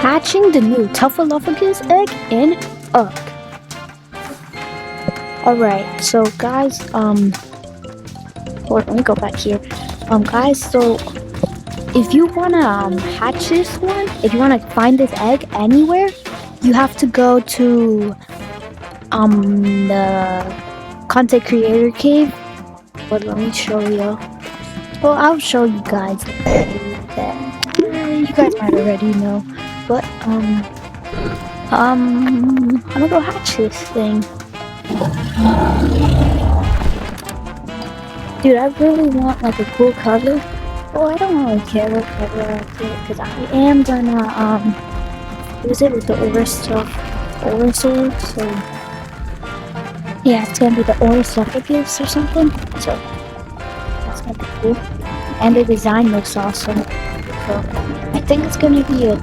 Hatching the new Tuffaluffagus egg in Ugg. Alright, so guys, let me go back here. Guys, so if you wanna hatch this one, if you wanna find this egg anywhere, you have to go to the content creator cave. But let me show you. Well, I'll show you guys that you guys might already know. But I'm gonna go hatch this thing. Dude, I really want like a cool color. Well, I don't really care what color I get because I am gonna use it with the Orosor. So yeah, it's gonna be the Orosophagus or something. So that's gonna be cool. And the design looks awesome. So I think it's gonna be a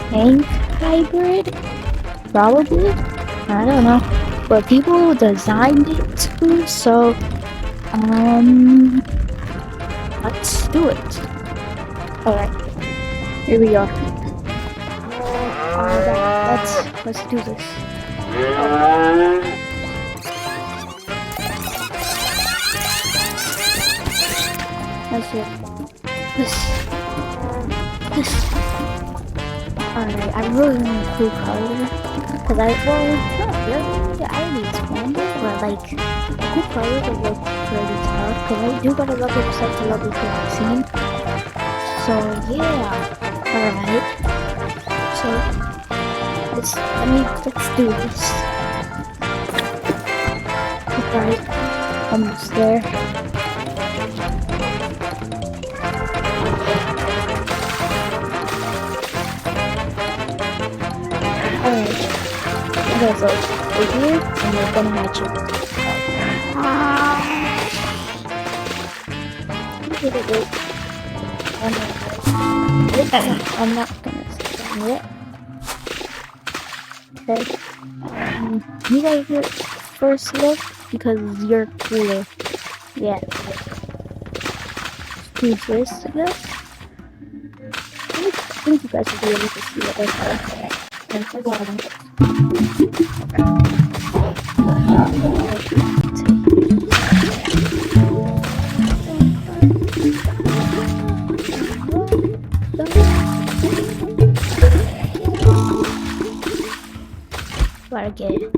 tank hybrid, probably. I don't know, but people designed it too. So let's do it. All right, here we are. Let's do this. Let's do this. Alright, I really want a cool color. Cause not really, I already explained it, but like, a cool color would look pretty tough. Cause I do got a level set to level 15. So yeah, alright. So, let's do this. Alright, almost there. Alright, okay, so we're here and we're gonna hatch it. I'm not gonna sit down yet. Okay. You guys get first look because you're cooler. Yeah. Do this, I guess. I think you guys will be able to see what I say. Gotta get it.